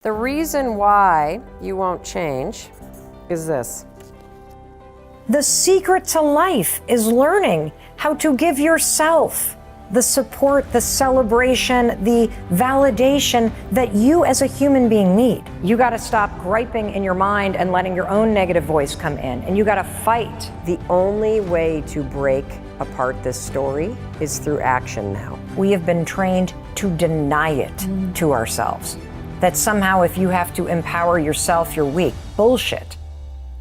The reason why you won't change is this. The secret to life is learning how to give yourself the support, the celebration, the validation that you as a human being need. You got to stop griping in your mind and letting your own negative voice come in, and you got to fight. The only way to break apart this story is through action now. We have been trained to deny it to ourselves. That somehow if you have to empower yourself, you're weak. Bullshit.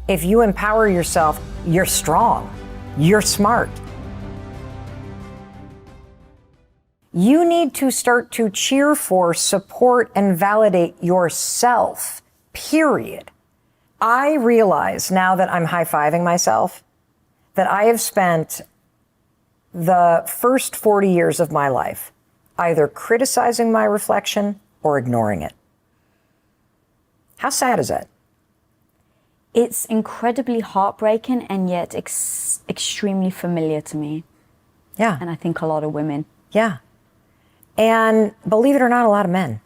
If you empower yourself, you're strong. You're smart. You need to start to cheer for, support, and validate yourself, period. I realize now that I'm high-fiving myself that I have spent the first 40 years of my life either criticizing my reflection or ignoring it. How sad is that? It's incredibly heartbreaking and yet extremely familiar to me. Yeah. And I think a lot of women. Yeah. And believe it or not, a lot of men.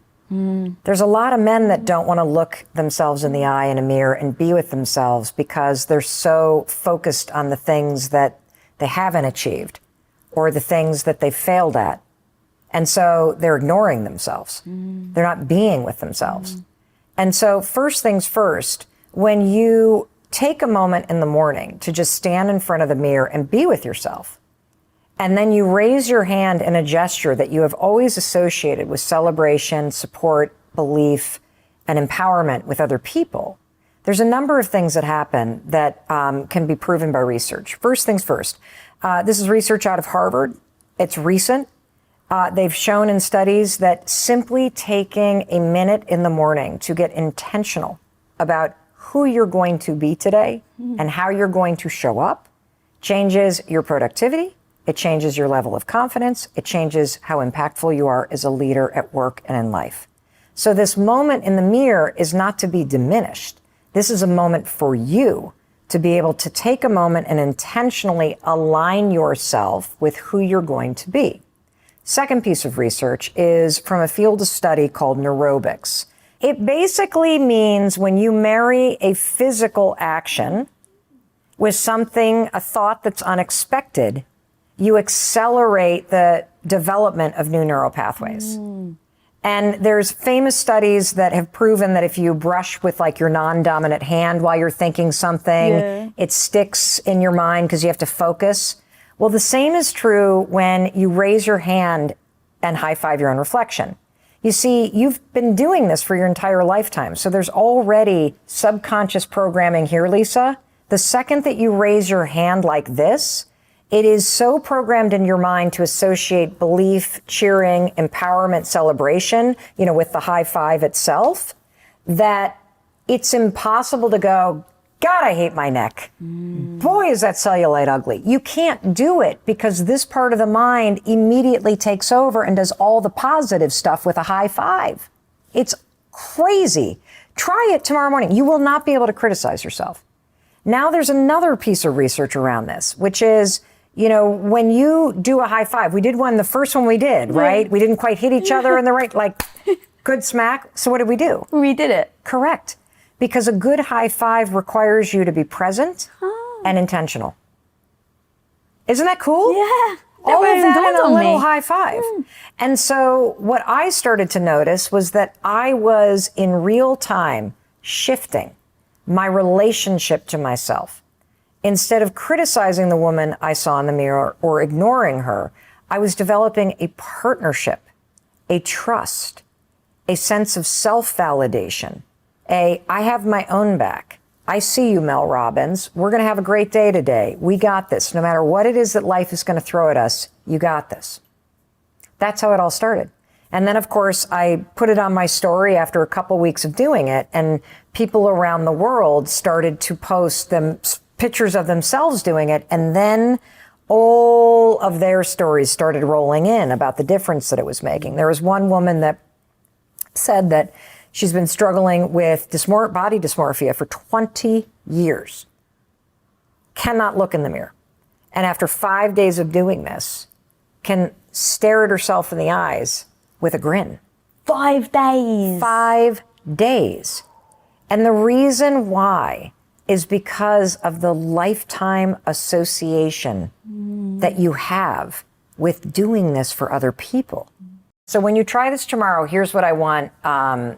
There's a lot of men that don't want to look themselves in the eye in a mirror and be with themselves because they're so focused on the things that they haven't achieved or the things that they failed at. And so they're ignoring themselves. They're not being with themselves. And so first things first, when you take a moment in the morning to just stand in front of the mirror and be with yourself, and then you raise your hand in a gesture that you have always associated with celebration, support, belief, and empowerment with other people, there's a number of things that happen that can be proven by research. First things first, this is research out of Harvard. It's recent. They've shown in studies that simply taking a minute in the morning to get intentional about who you're going to be today and how you're going to show up changes your productivity. It changes your level of confidence. It changes how impactful you are as a leader at work and in life. So this moment in the mirror is not to be diminished. This is a moment for you to be able to take a moment and intentionally align yourself with who you're going to be. Second piece of research is from a field of study called neurobics. It basically means when you marry a physical action with something, a thought that's unexpected, you accelerate the development of new neural pathways. And there's famous studies that have proven that if you brush with like your non-dominant hand while you're thinking something, it sticks in your mind because you have to focus. Well, the same is true when you raise your hand and high-five your own reflection. You see, you've been doing this for your entire lifetime, so there's already subconscious programming here, Lisa. The second that you raise your hand like this, it is so programmed in your mind to associate belief, cheering, empowerment, celebration, with the high five itself, that it's impossible to go, God, I hate my neck. Boy, is that cellulite ugly. You can't do it because this part of the mind immediately takes over and does all the positive stuff with a high five. It's crazy. Try it tomorrow morning. You will not be able to criticize yourself. Now there's another piece of research around this, which is, when you do a high five, we did one, the first one we did, right? We didn't quite hit each other in the right, good smack. So what did we do? We did it. Correct. Because a good high five requires you to be present and intentional. Isn't that cool? Yeah. All of that in a little high five. And so what I started to notice was that I was in real time shifting my relationship to myself. Instead of criticizing the woman I saw in the mirror or ignoring her, I was developing a partnership, a trust, a sense of self-validation. I have my own back. I see you, Mel Robbins. We're going to have a great day today. We got this. No matter what it is that life is going to throw at us, you got this. That's how it all started. And then, of course, I put it on my story after a couple weeks of doing it, and people around the world started to post them pictures of themselves doing it, and then all of their stories started rolling in about the difference that it was making. There was one woman that said that she's been struggling with body dysmorphia for 20 years. Cannot look in the mirror. And after 5 days of doing this, can stare at herself in the eyes with a grin. 5 days. 5 days. And the reason why is because of the lifetime association that you have with doing this for other people. So when you try this tomorrow, here's what I want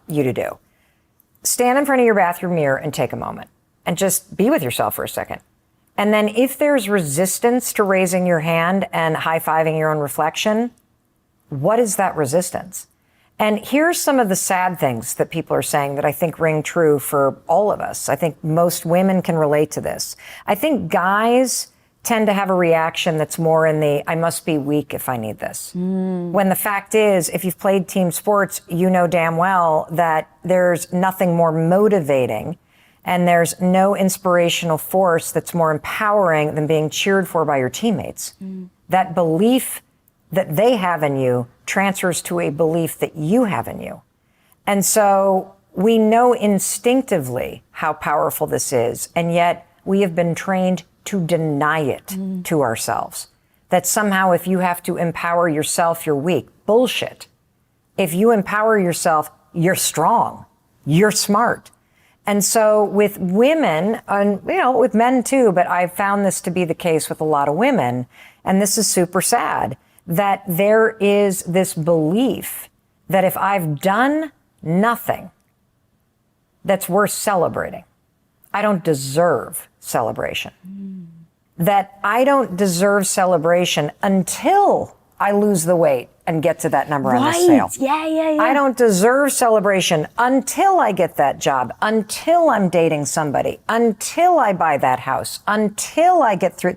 you to do. Stand in front of your bathroom mirror and take a moment and just be with yourself for a second. And then if there's resistance to raising your hand and high-fiving your own reflection, what is that resistance? And here's some of the sad things that people are saying that I think ring true for all of us. I think most women can relate to this. I think guys tend to have a reaction that's more in the, I must be weak if I need this. When the fact is, if you've played team sports, you know damn well that there's nothing more motivating and there's no inspirational force that's more empowering than being cheered for by your teammates. That belief that they have in you transfers to a belief that you have in you. And so we know instinctively how powerful this is, and yet we have been trained to deny it to ourselves. That somehow if you have to empower yourself, you're weak. Bullshit. If you empower yourself, you're strong. You're smart. And so with women, and with men too, but I've found this to be the case with a lot of women, and this is super sad, that there is this belief that if I've done nothing that's worth celebrating, I don't deserve celebration. That I don't deserve celebration until I lose the weight and get to that number on the scale. Yeah. I don't deserve celebration until I get that job, until I'm dating somebody, until I buy that house, until I get through.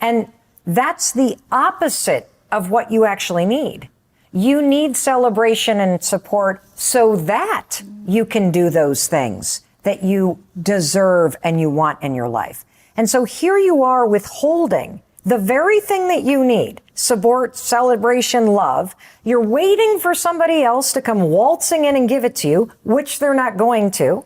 And that's the opposite of what you actually need. You need celebration and support so that you can do those things that you deserve and you want in your life. And so here you are withholding the very thing that you need, support, celebration, love. You're waiting for somebody else to come waltzing in and give it to you, which they're not going to.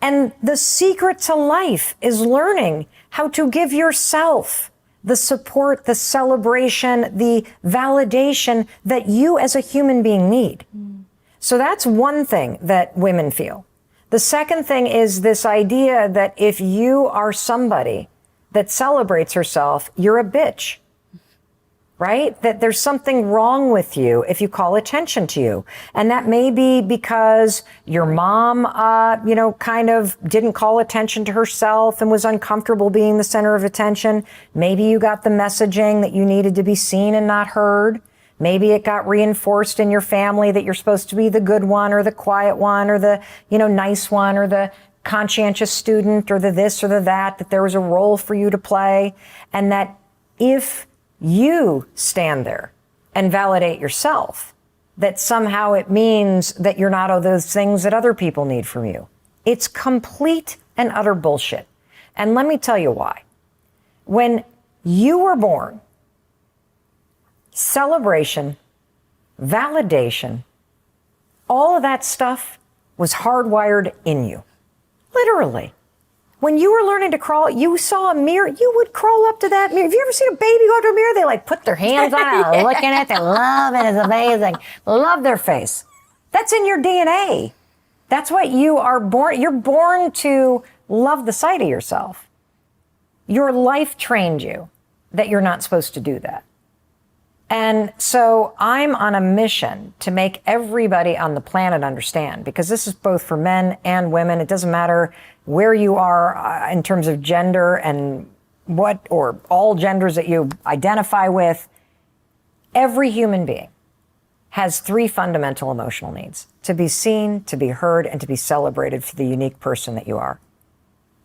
And the secret to life is learning how to give yourself the support, the celebration, the validation that you as a human being need. So that's one thing that women feel. The second thing is this idea that if you are somebody that celebrates herself, you're a bitch, right? That there's something wrong with you if you call attention to you. And that may be because your mom, kind of didn't call attention to herself and was uncomfortable being the center of attention. Maybe you got the messaging that you needed to be seen and not heard. Maybe it got reinforced in your family that you're supposed to be the good one or the quiet one or the, nice one or the conscientious student or the this or the that there was a role for you to play. And that if you stand there and validate yourself, that somehow it means that you're not all those things that other people need from you. It's complete and utter bullshit. And let me tell you why. When you were born, celebration, validation, all of that stuff was hardwired in you. Literally. When you were learning to crawl, you saw a mirror, you would crawl up to that mirror. Have you ever seen a baby go to a mirror? They put their hands on it, looking at it, they love it, it's amazing. Love their face. That's in your DNA. That's what you are born. You're born to love the sight of yourself. Your life trained you that you're not supposed to do that. And so I'm on a mission to make everybody on the planet understand, because this is both for men and women. It doesn't matter where you are in terms of gender and or all genders that you identify with. Every human being has 3 fundamental emotional needs: to be seen, to be heard, and to be celebrated for the unique person that you are.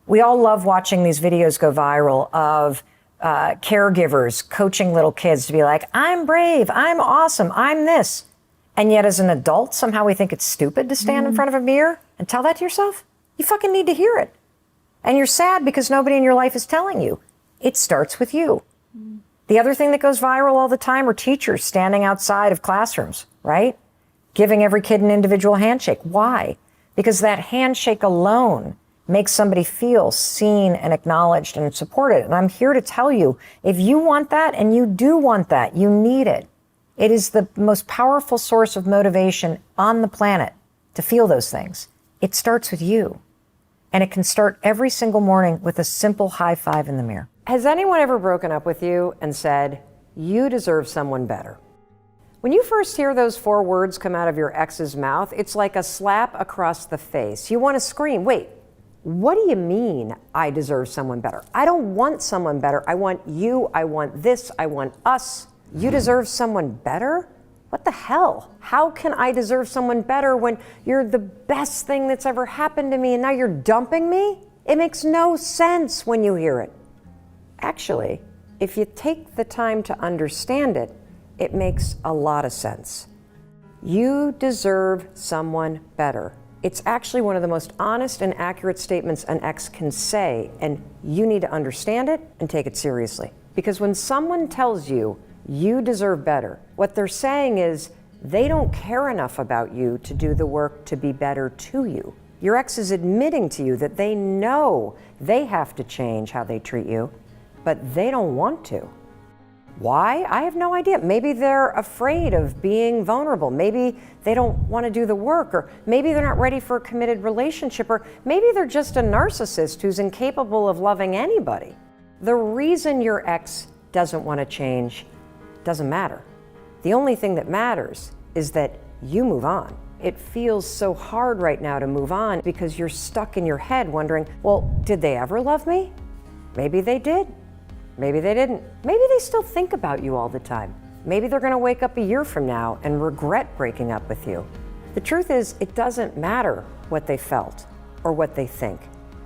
We all love watching these videos go viral of caregivers coaching little kids to be like, I'm brave, I'm awesome, I'm this. And yet as an adult, somehow we think it's stupid to stand in front of a mirror and tell that to yourself. You fucking need to hear it. And you're sad because nobody in your life is telling you. It starts with you. The other thing that goes viral all the time are teachers standing outside of classrooms, right? Giving every kid an individual handshake. Why? Because that handshake alone makes somebody feel seen and acknowledged and supported. And I'm here to tell you, if you want that, and you do want that, you need it. It is the most powerful source of motivation on the planet. to feel those things. It starts with you. And it can start every single morning with a simple high five in the mirror. Has anyone ever broken up with you and said, you deserve someone better? When you first hear those 4 words come out of your ex's mouth, it's like a slap across the face. You want to scream, wait, what do you mean I deserve someone better? I don't want someone better. I want you, I want this, I want us. You deserve someone better? What the hell? How can I deserve someone better when you're the best thing that's ever happened to me and now you're dumping me? It makes no sense when you hear it. Actually, if you take the time to understand it, it makes a lot of sense. You deserve someone better. It's actually one of the most honest and accurate statements an ex can say, and you need to understand it and take it seriously. Because when someone tells you, you deserve better, what they're saying is they don't care enough about you to do the work to be better to you. Your ex is admitting to you that they know they have to change how they treat you, but they don't want to. Why? I have no idea. Maybe they're afraid of being vulnerable. Maybe they don't want to do the work, or maybe they're not ready for a committed relationship, or maybe they're just a narcissist who's incapable of loving anybody. The reason your ex doesn't want to change doesn't matter. The only thing that matters is that you move on. It feels so hard right now to move on because you're stuck in your head wondering, well, did they ever love me? Maybe they did. Maybe they didn't. Maybe they still think about you all the time. Maybe they're going to wake up a year from now and regret breaking up with you. The truth is, it doesn't matter what they felt or what they think,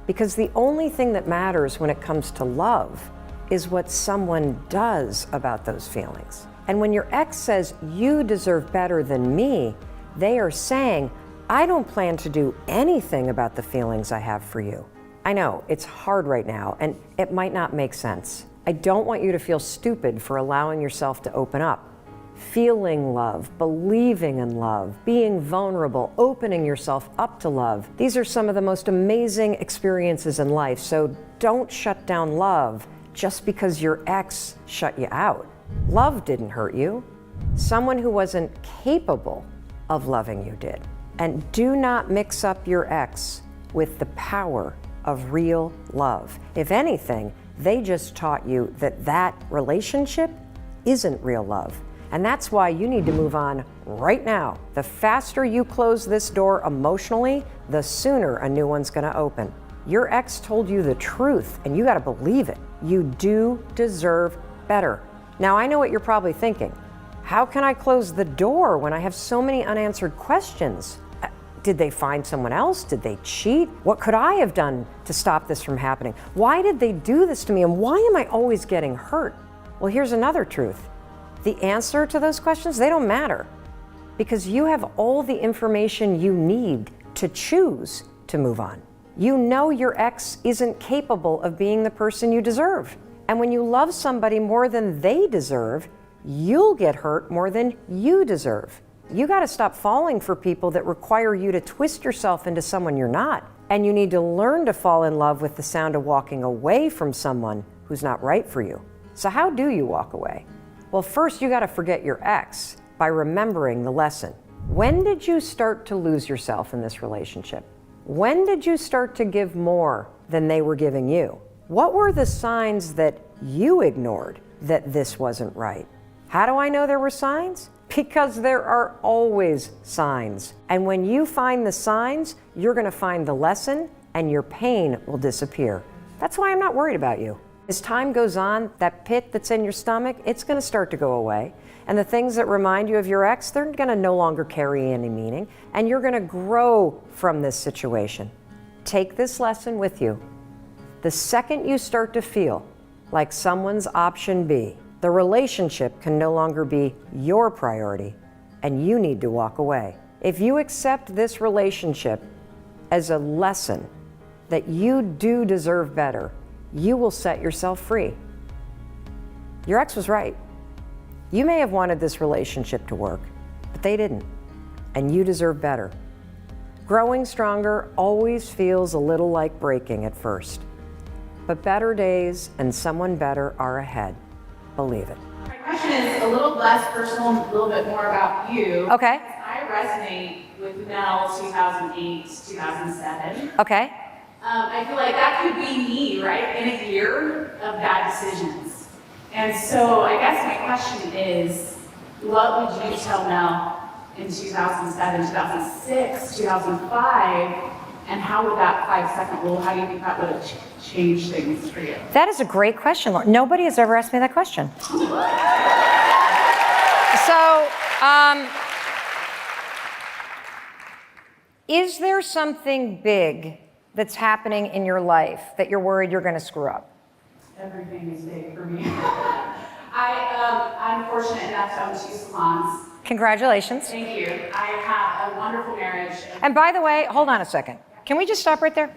because the only thing that matters when it comes to love is what someone does about those feelings. And when your ex says, you deserve better than me, they are saying, I don't plan to do anything about the feelings I have for you. I know, it's hard right now, and it might not make sense. I don't want you to feel stupid for allowing yourself to open up. Feeling love, believing in love, being vulnerable, opening yourself up to love. These are some of the most amazing experiences in life, so don't shut down love just because your ex shut you out. Love didn't hurt you. Someone who wasn't capable of loving you did. And do not mix up your ex with the power of real love. If anything, they just taught you that that relationship isn't real love. And that's why you need to move on right now. The faster you close this door emotionally, the sooner a new one's gonna open. Your ex told you the truth, and you gotta believe it. You do deserve better. Now, I know what you're probably thinking. How can I close the door when I have so many unanswered questions? Did they find someone else? Did they cheat? What could I have done to stop this from happening? Why did they do this to me? And why am I always getting hurt? Well, here's another truth. The answer to those questions, they don't matter, because you have all the information you need to choose to move on. You know your ex isn't capable of being the person you deserve. And when you love somebody more than they deserve, you'll get hurt more than you deserve. You got to stop falling for people that require you to twist yourself into someone you're not. And you need to learn to fall in love with the sound of walking away from someone who's not right for you. So how do you walk away? Well, first you got to forget your ex by remembering the lesson. When did you start to lose yourself in this relationship? When did you start to give more than they were giving you? What were the signs that you ignored that this wasn't right? How do I know there were signs? Because there are always signs. And when you find the signs, you're going to find the lesson and your pain will disappear. That's why I'm not worried about you. As time goes on, that pit that's in your stomach, it's going to start to go away. And the things that remind you of your ex, they're going to no longer carry any meaning. And you're going to grow from this situation. Take this lesson with you. The second you start to feel like someone's option B, the relationship can no longer be your priority, and you need to walk away. If you accept this relationship as a lesson that you do deserve better, you will set yourself free. Your ex was right. You may have wanted this relationship to work, but they didn't, and you deserve better. Growing stronger always feels a little like breaking at first, but better days and someone better are ahead. Believe it. My question is a little less personal, a little bit more about you. Okay. I resonate with Mel 2008, 2007. Okay. I feel like that could be me, right, in a year of bad decisions. And so I guess my question is, what would you tell Mel in 2007, 2006, 2005, and how would that 5-second rule, how do you think that would have changed things for you? That is a great question, Lauren. Nobody has ever asked me that question. So, is there something big that's happening in your life that you're worried you're going to screw up? Everything is big for me. I'm fortunate enough to own 2 salons. Congratulations. Thank you. I have a wonderful marriage. And by the way, hold on a second. Can we just stop right there?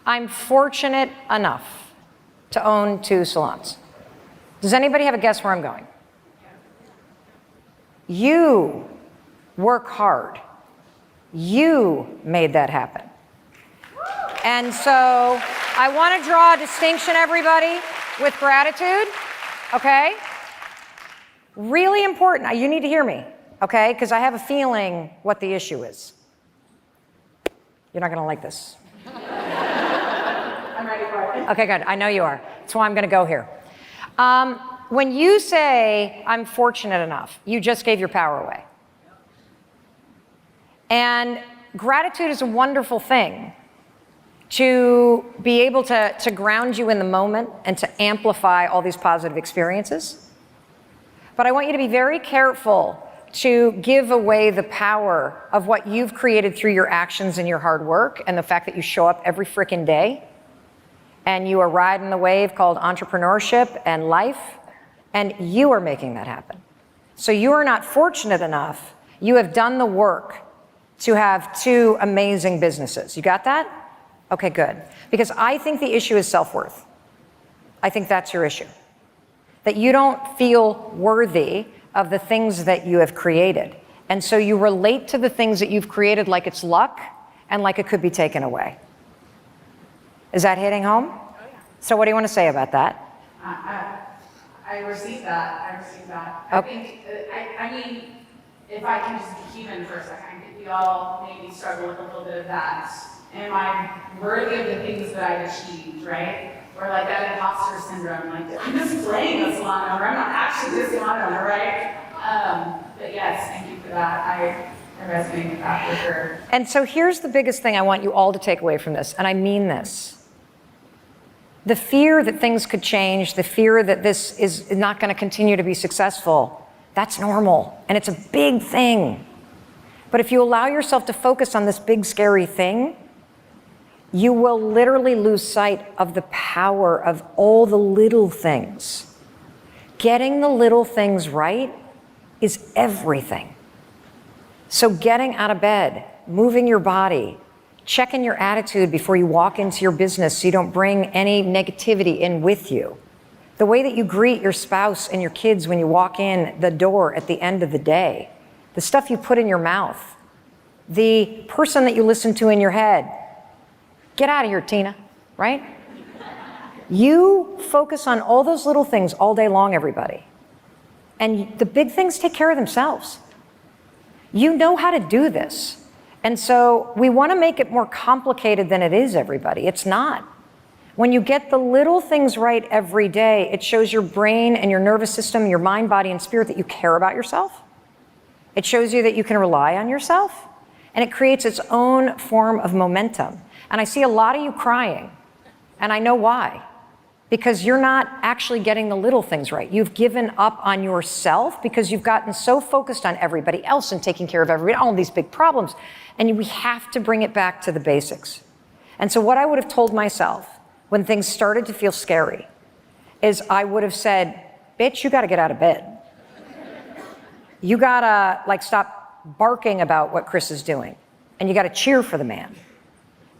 I'm fortunate enough to own 2 salons. Does anybody have a guess where I'm going? You work hard. You made that happen. And so I want to draw a distinction, everybody, with gratitude, okay? Really important. Now, you need to hear me, okay? Because I have a feeling what the issue is. You're not going to like this. I'm ready for it. Okay, good. I know you are. That's why I'm going to go here. When you say, I'm fortunate enough, you just gave your power away. And gratitude is a wonderful thing to be able to ground you in the moment and to amplify all these positive experiences. But I want you to be very careful to give away the power of what you've created through your actions and your hard work and the fact that you show up every frickin' day and you are riding the wave called entrepreneurship and life, and you are making that happen. So you are not fortunate enough. You have done the work to have 2 amazing businesses. You got that? Okay, good. Because I think the issue is self-worth. I think that's your issue. That you don't feel worthy of the things that you have created. And so you relate to the things that you've created like it's luck and like it could be taken away. Is that hitting home? Oh, yeah. So what do you want to say about that? I receive that. I receive that. Okay. I mean, if I can just be human for a second, I think we all maybe struggle with a little bit of that. Am I worthy of the things that I've achieved, right? Or like that imposter syndrome, like I'm just playing a salon owner, I'm not actually the salon owner, right? But yes, thank you for that. I resonate with that for sure. And so here's the biggest thing I want you all to take away from this, and I mean this. The fear that things could change, the fear that this is not going to continue to be successful, that's normal, and it's a big thing. But if you allow yourself to focus on this big, scary thing, you will literally lose sight of the power of all the little things. Getting the little things right is everything. So getting out of bed, moving your body, checking your attitude before you walk into your business so you don't bring any negativity in with you. The way that you greet your spouse and your kids when you walk in the door at the end of the day. The stuff you put in your mouth. The person that you listen to in your head. Get out of here, Tina, right? You focus on all those little things all day long, everybody. And the big things take care of themselves. You know how to do this. And so we want to make it more complicated than it is, everybody. It's not. When you get the little things right every day, it shows your brain and your nervous system, your mind, body, and spirit that you care about yourself. It shows you that you can rely on yourself. And it creates its own form of momentum. And I see a lot of you crying. And I know why. Because you're not actually getting the little things right. You've given up on yourself because you've gotten so focused on everybody else and taking care of everybody, all these big problems. And we have to bring it back to the basics. And so what I would have told myself when things started to feel scary is I would have said, bitch, you got to get out of bed. You got to stop barking about what Chris is doing. And you got to cheer for the man.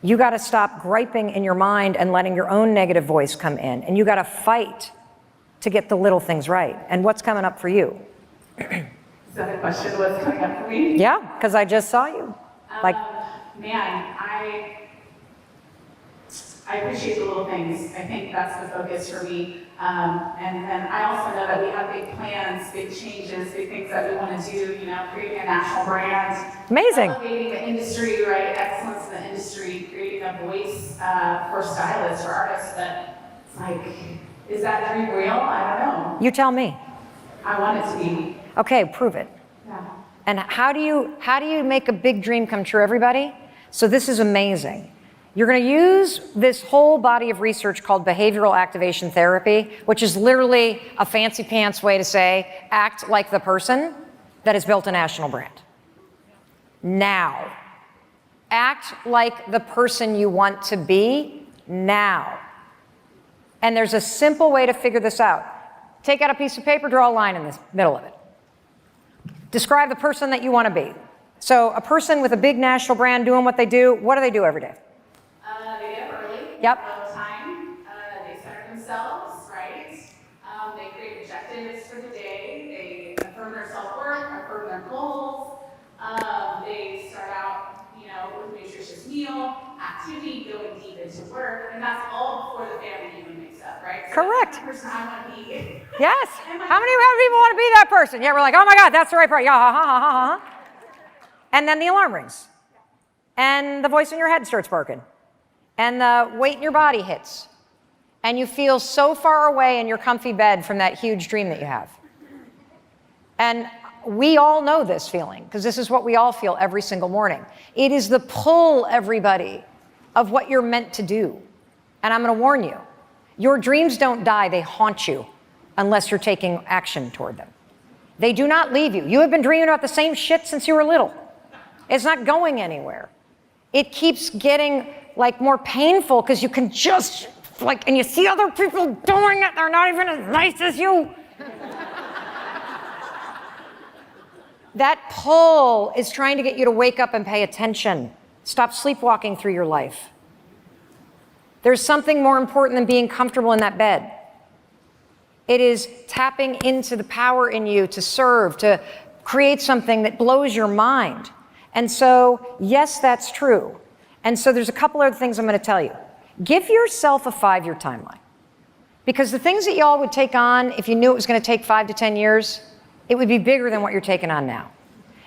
You got to stop griping in your mind and letting your own negative voice come in. And you got to fight to get the little things right. And what's coming up for you? Is that the question? What's coming up for me? Yeah, because I just saw you. Man, I I appreciate the little things. I think that's the focus for me. And I also know that we have big plans, big changes, big things that we want to do, creating a national brand. Amazing. Elevating the industry, right? Excellence in the industry, creating a voice for stylists, for artists. But it's like, is that dream real? I don't know. You tell me. I want it to be. Okay, prove it. Yeah. And how do you make a big dream come true, everybody? So this is amazing. You're going to use this whole body of research called behavioral activation therapy, which is literally a fancy pants way to say, act like the person that has built a national brand. Now. Act like the person you want to be now. And there's a simple way to figure this out. Take out a piece of paper, draw a line in the middle of it. Describe the person that you want to be. So a person with a big national brand doing what do they do every day? They get up early. Yep. All the time. They center themselves, right? They create objectives for the day. They affirm their self-worth, affirm their goals. They start out, with a nutritious meal, activity, going deep into work, and that's all before the family even makes up, right? So Correct. that's the person I want to be. Yes. How many people want to be that person? Yeah, we're like, oh my God, that's the right person. Yeah, ha, ha, ha, ha, ha. And then the alarm rings. And the voice in your head starts barking. And the weight in your body hits. And you feel so far away in your comfy bed from that huge dream that you have. And we all know this feeling, because this is what we all feel every single morning. It is the pull, everybody, of what you're meant to do. And I'm going to warn you, your dreams don't die, they haunt you unless you're taking action toward them. They do not leave you. You have been dreaming about the same shit since you were little. It's not going anywhere. It keeps getting more painful because you can just and you see other people doing it, they're not even as nice as you. That pull is trying to get you to wake up and pay attention. Stop sleepwalking through your life. There's something more important than being comfortable in that bed. It is tapping into the power in you to serve, to create something that blows your mind. And so, yes, that's true. And so there's a couple other things I'm going to tell you. Give yourself a 5-year timeline. Because the things that y'all would take on, if you knew it was going to take 5 to 10 years, it would be bigger than what you're taking on now.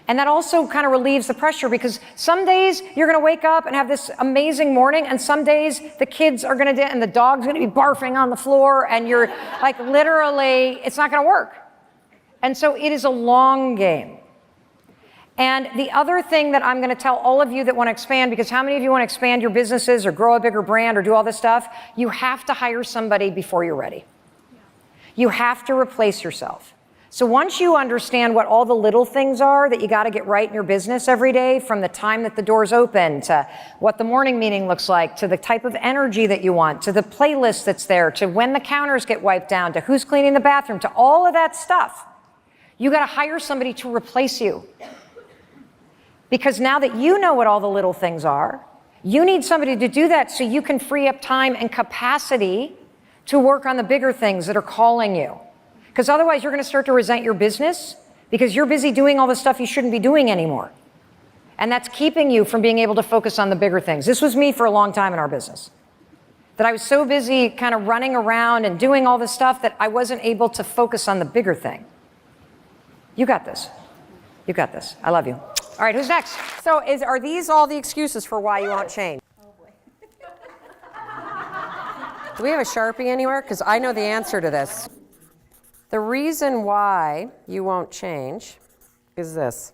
And that also kind of relieves the pressure, because some days you're going to wake up and have this amazing morning, and some days the kids are going to, and the dog's going to be barfing on the floor, and you're literally, it's not going to work. And so it is a long game. And the other thing that I'm going to tell all of you that want to expand, because how many of you want to expand your businesses or grow a bigger brand or do all this stuff? You have to hire somebody before you're ready. You have to replace yourself. So once you understand what all the little things are that you got to get right in your business every day, from the time that the doors open to what the morning meeting looks like, to the type of energy that you want, to the playlist that's there, to when the counters get wiped down, to who's cleaning the bathroom, to all of that stuff, you got to hire somebody to replace you. Because now that you know what all the little things are, you need somebody to do that so you can free up time and capacity to work on the bigger things that are calling you. Because otherwise you're going to start to resent your business because you're busy doing all the stuff you shouldn't be doing anymore. And that's keeping you from being able to focus on the bigger things. This was me for a long time in our business. That I was so busy kind of running around and doing all this stuff that I wasn't able to focus on the bigger thing. You got this. You got this. I love you. All right, who's next? So are these all the excuses for why you won't change? Do we have a Sharpie anywhere? Because I know the answer to this. The reason why you won't change is this.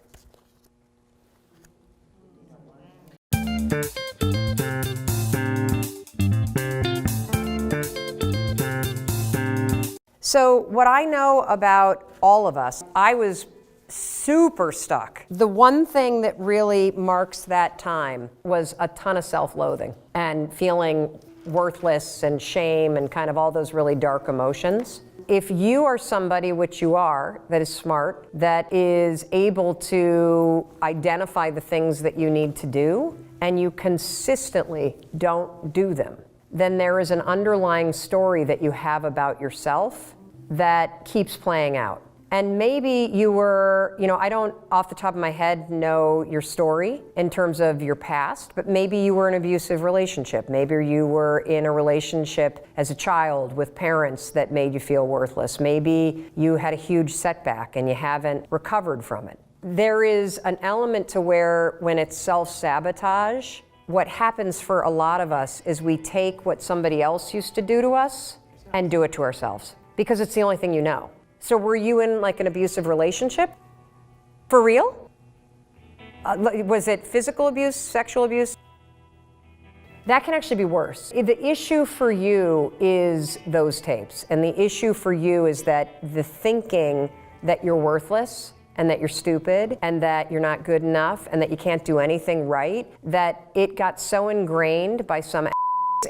So what I know about all of us, I was super stuck. The one thing that really marks that time was a ton of self-loathing and feeling worthless and shame and kind of all those really dark emotions. If you are somebody, which you are, that is smart, that is able to identify the things that you need to do, and you consistently don't do them, then there is an underlying story that you have about yourself that keeps playing out. And maybe you were, I don't off the top of my head know your story in terms of your past, but maybe you were in an abusive relationship. Maybe you were in a relationship as a child with parents that made you feel worthless. Maybe you had a huge setback and you haven't recovered from it. There is an element to where when it's self-sabotage, what happens for a lot of us is we take what somebody else used to do to us and do it to ourselves because it's the only thing you know. So were you in like an abusive relationship? For real? Was it physical abuse, sexual abuse? That can actually be worse. The issue for you is those tapes. And the issue for you is that the thinking that you're worthless and that you're stupid and that you're not good enough and that you can't do anything right, that it got so ingrained by some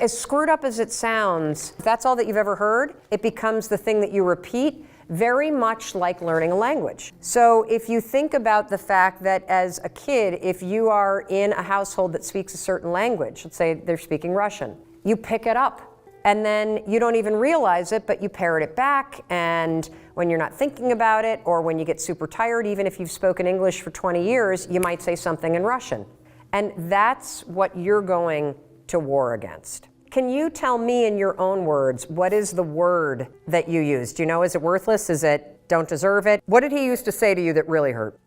as screwed up as it sounds, if that's all that you've ever heard, it becomes the thing that you repeat, very much like learning a language. So if you think about the fact that as a kid, if you are in a household that speaks a certain language, let's say they're speaking Russian, you pick it up and then you don't even realize it, but you parrot it back, and when you're not thinking about it or when you get super tired, even if you've spoken English for 20 years, you might say something in Russian. And that's what you're going to war against. Can you tell me in your own words, what is the word that you use? Do you know, is it worthless? Is it don't deserve it? What did he used to say to you that really hurt?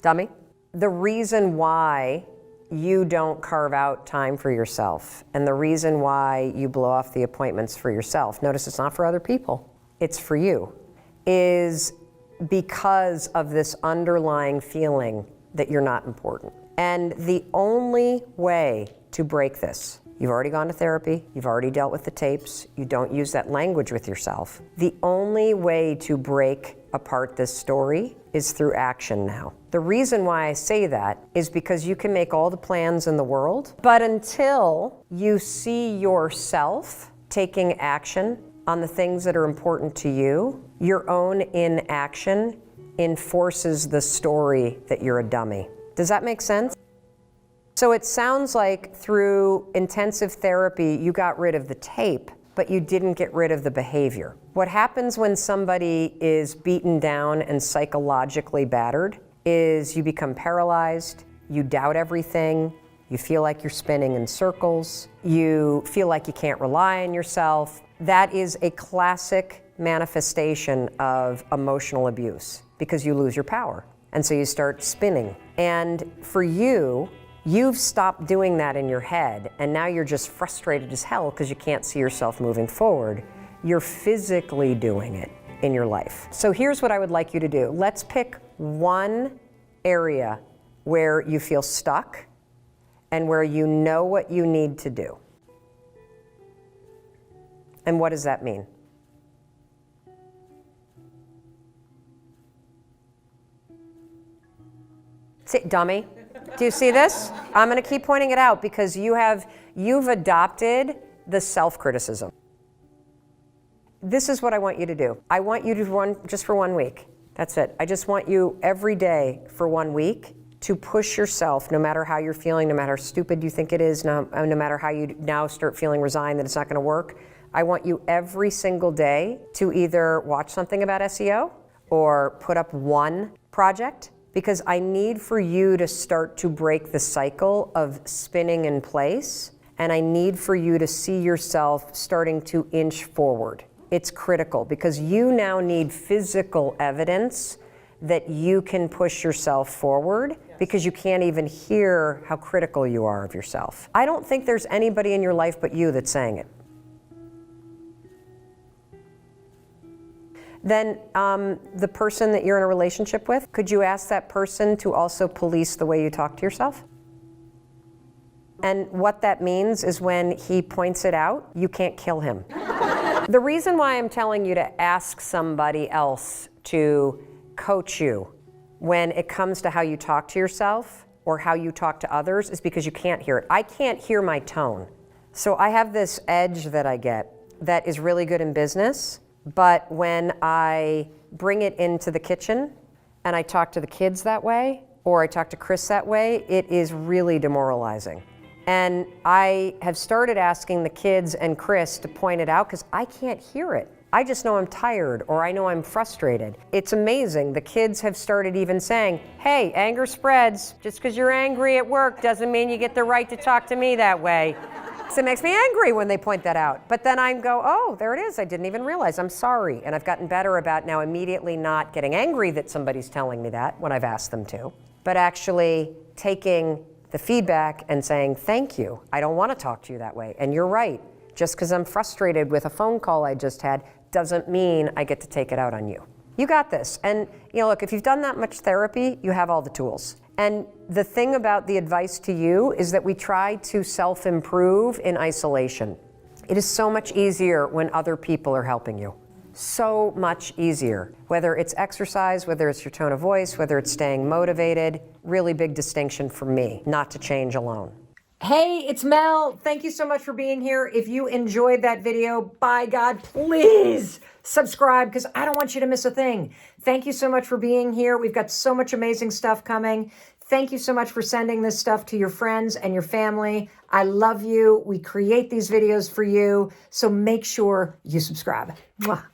Dummy? The reason why you don't carve out time for yourself and the reason why you blow off the appointments for yourself, notice it's not for other people, it's for you, is because of this underlying feeling that you're not important. And the only way to break this, you've already gone to therapy, you've already dealt with the tapes, you don't use that language with yourself. The only way to break apart this story is through action now. The reason why I say that is because you can make all the plans in the world, but until you see yourself taking action on the things that are important to you, your own inaction enforces the story that you're a dummy. Does that make sense? So it sounds like through intensive therapy, you got rid of the tape, but you didn't get rid of the behavior. What happens when somebody is beaten down and psychologically battered is you become paralyzed, you doubt everything, you feel like you're spinning in circles, you feel like you can't rely on yourself. That is a classic manifestation of emotional abuse because you lose your power. And so you start spinning. And for you, you've stopped doing that in your head, and now you're just frustrated as hell because you can't see yourself moving forward. You're physically doing it in your life. So here's what I would like you to do. Let's pick one area where you feel stuck and where you know what you need to do. And what does that mean? See, dummy. Do you see this? I'm going to keep pointing it out because you've adopted the self-criticism. This is what I want you to do. I want you to run just for 1 week. That's it. I just want you every day for 1 week to push yourself, no matter how you're feeling, no matter how stupid you think it is, no matter how you now start feeling resigned that it's not going to work. I want you every single day to either watch something about SEO or put up one project, because I need for you to start to break the cycle of spinning in place, and I need for you to see yourself starting to inch forward. It's critical because you now need physical evidence that you can push yourself forward because you can't even hear how critical you are of yourself. I don't think there's anybody in your life but you that's saying it. Then the person that you're in a relationship with, could you ask that person to also police the way you talk to yourself? And what that means is when he points it out, you can't kill him. The reason why I'm telling you to ask somebody else to coach you when it comes to how you talk to yourself or how you talk to others is because you can't hear it. I can't hear my tone. So I have this edge that I get that is really good in business. But when I bring it into the kitchen and I talk to the kids that way, or I talk to Chris that way, it is really demoralizing. And I have started asking the kids and Chris to point it out because I can't hear it. I just know I'm tired, or I know I'm frustrated. It's amazing. The kids have started even saying, hey, anger spreads. Just because you're angry at work doesn't mean you get the right to talk to me that way. So it makes me angry when they point that out. But then I go, oh, there it is. I didn't even realize. I'm sorry. And I've gotten better about now immediately not getting angry that somebody's telling me that when I've asked them to, but actually taking the feedback and saying, thank you. I don't want to talk to you that way. And you're right. Just because I'm frustrated with a phone call I just had doesn't mean I get to take it out on you. You got this. And look, if you've done that much therapy, you have all the tools. And the thing about the advice to you is that we try to self-improve in isolation. It is so much easier when other people are helping you. So much easier. Whether it's exercise, whether it's your tone of voice, whether it's staying motivated, really big distinction for me, not to change alone. Hey, it's Mel. Thank you so much for being here. If you enjoyed that video, by God, please subscribe because I don't want you to miss a thing. Thank you so much for being here. We've got so much amazing stuff coming. Thank you so much for sending this stuff to your friends and your family. I love you. We create these videos for you, so make sure you subscribe. Mwah.